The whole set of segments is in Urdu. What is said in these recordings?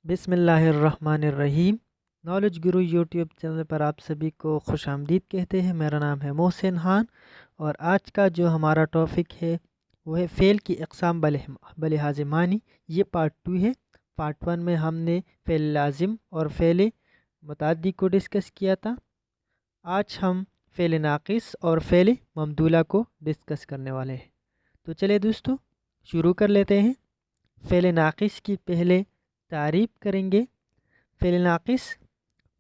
بسم اللہ الرحمن الرحیم۔ نالج گرو یوٹیوب چینل پر آپ سبھی کو خوش آمدید کہتے ہیں۔ میرا نام ہے محسن خان اور آج کا جو ہمارا ٹاپک ہے وہ ہے فعل کی اقسام بلحاظ معنی۔ یہ پارٹ 2 ہے۔ پارٹ 1 میں ہم نے فعل لازم اور فعل متعدی کو ڈسکس کیا تھا۔ آج ہم فعل ناقص اور فعل ممدولہ کو ڈسکس کرنے والے ہیں۔ تو چلے دوستو شروع کر لیتے ہیں۔ فعل ناقص کی پہلے تعریف کریں گے۔ فعل ناقص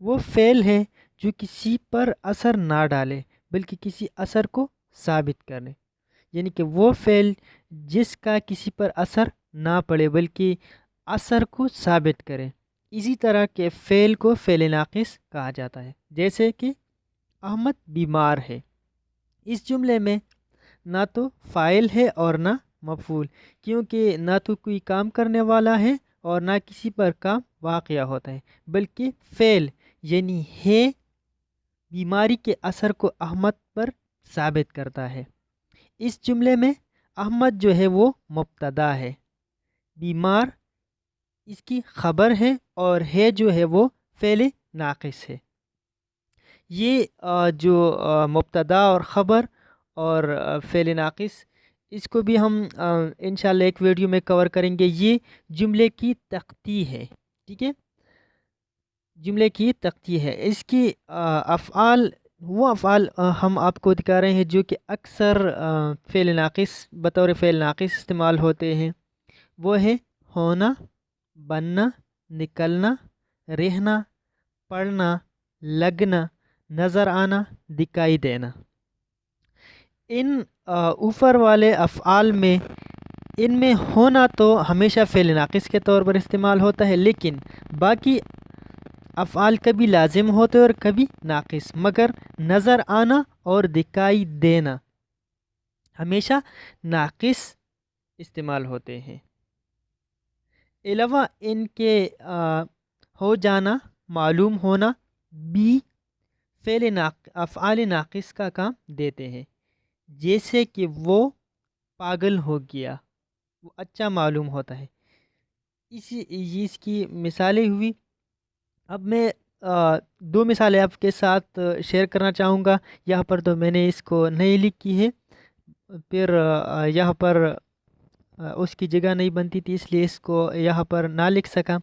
وہ فعل ہے جو کسی پر اثر نہ ڈالے بلکہ کسی اثر کو ثابت کرے، یعنی کہ وہ فعل جس کا کسی پر اثر نہ پڑے بلکہ اثر کو ثابت کرے۔ اسی طرح کے فعل کو فعل ناقص کہا جاتا ہے، جیسے کہ احمد بیمار ہے۔ اس جملے میں نہ تو فاعل ہے اور نہ مفعول، کیونکہ نہ تو کوئی کام کرنے والا ہے اور نہ کسی پر کام واقع ہوتا ہے، بلکہ فعل یعنی ہے بیماری کے اثر کو احمد پر ثابت کرتا ہے۔ اس جملے میں احمد جو ہے وہ مبتدا ہے، بیمار اس کی خبر ہے اور ہے جو ہے وہ فعل ناقص ہے۔ یہ جو مبتدا اور خبر اور فعل ناقص، اس کو بھی ہم انشاءاللہ ایک ویڈیو میں کور کریں گے۔ یہ جملے کی تختی ہے، ٹھیک ہے، جملے کی تختی ہے۔ اس کی افعال وہ افعال ہم آپ کو دکھا رہے ہیں جو کہ اکثر فعل ناقص بطور فعل ناقص استعمال ہوتے ہیں۔ وہ ہے ہونا، بننا، نکلنا، رہنا، پڑھنا، لگنا، نظر آنا، دکھائی دینا۔ ان اوپر والے افعال میں ان میں ہونا تو ہمیشہ فعل ناقص کے طور پر استعمال ہوتا ہے، لیکن باقی افعال کبھی لازم ہوتے اور کبھی ناقص، مگر نظر آنا اور دکھائی دینا ہمیشہ ناقص استعمال ہوتے ہیں۔ علاوہ ان کے ہو جانا، معلوم ہونا بھی افعال ناقص کا کام دیتے ہیں، جیسے کہ وہ پاگل ہو گیا، وہ اچھا معلوم ہوتا ہے۔ اس کی مثالیں ہوئی۔ اب میں دو مثالیں آپ کے ساتھ شیئر کرنا چاہوں گا۔ یہاں پر تو میں نے اس کو نہیں لکھی ہے، پھر یہاں پر اس کی جگہ نہیں بنتی تھی، اس لیے اس کو یہاں پر نہ لکھ سکا۔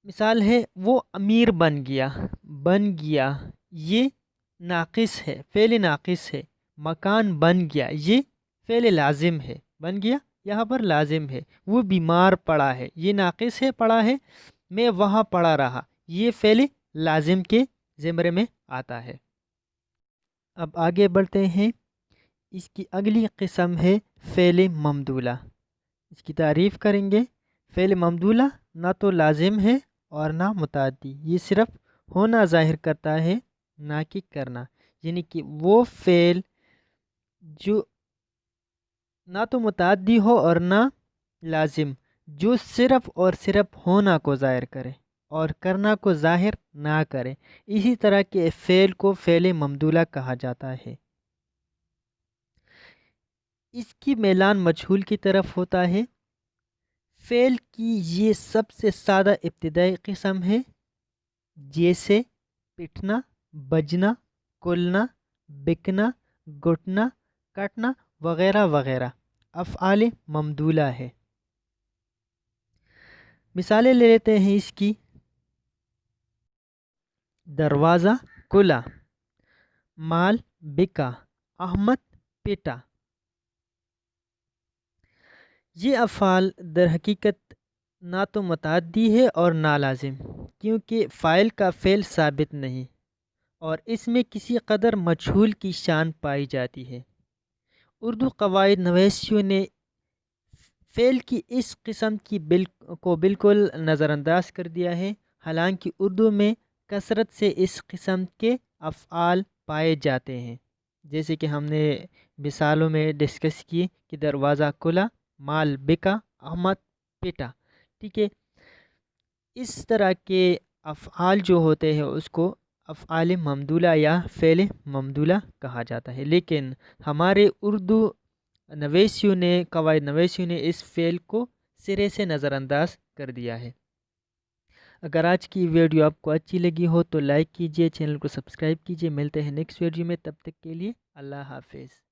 مثال ہے وہ امیر بن گیا۔ بن گیا یہ ناقص ہے، فعل ناقص ہے۔ مکان بن گیا یہ فعل لازم ہے، بن گیا یہاں پر لازم ہے۔ وہ بیمار پڑا ہے، یہ ناقص ہے، پڑا ہے۔ میں وہاں پڑا رہا، یہ فعل لازم کے زمرے میں آتا ہے۔ اب آگے بڑھتے ہیں۔ اس کی اگلی قسم ہے فعل ممدولہ۔ اس کی تعریف کریں گے۔ فعل ممدولہ نہ تو لازم ہے اور نہ متعدی، یہ صرف ہونا ظاہر کرتا ہے، نہ کہ کرنا، یعنی کہ وہ فعل جو نہ تو متعدی ہو اور نہ لازم، جو صرف اور صرف ہونا کو ظاہر کرے اور کرنا کو ظاہر نہ کرے، اسی طرح کے فعل کو فعل ممدولہ کہا جاتا ہے۔ اس کی میلان مجہول کی طرف ہوتا ہے۔ فعل کی یہ سب سے سادہ ابتدائی قسم ہے، جیسے پٹنا، بجنا، کلنا، بکنا، گھٹنا، کٹنا وغیرہ وغیرہ افعال ممدولہ ہے۔ مثالیں لے لیتے ہیں اس کی۔ دروازہ کھلا، مال بکا، احمد پٹا۔ یہ افعال در حقیقت نہ تو متعدی ہے اور نہ لازم، کیونکہ فاعل کا فعل ثابت نہیں اور اس میں کسی قدر مجہول کی شان پائی جاتی ہے۔ اردو قواعد نویسیوں نے فعل کی اس قسم کو بالکل نظر انداز کر دیا ہے، حالانکہ اردو میں کثرت سے اس قسم کے افعال پائے جاتے ہیں، جیسے کہ ہم نے مثالوں میں ڈسکس کی کہ دروازہ کھلا، مال بکا، احمد پٹا، ٹھیک ہے۔ اس طرح کے افعال جو ہوتے ہیں اس کو افعال ممدولہ یا فعل ممدولہ کہا جاتا ہے، لیکن ہمارے اردو نویسیوں نے قواعد نویسیوں نے اس فعل کو سرے سے نظر انداز کر دیا ہے۔ اگر آج کی ویڈیو آپ کو اچھی لگی ہو تو لائک کیجیے، چینل کو سبسکرائب کیجیے۔ ملتے ہیں نیکسٹ ویڈیو میں، تب تک کے لیے اللہ حافظ۔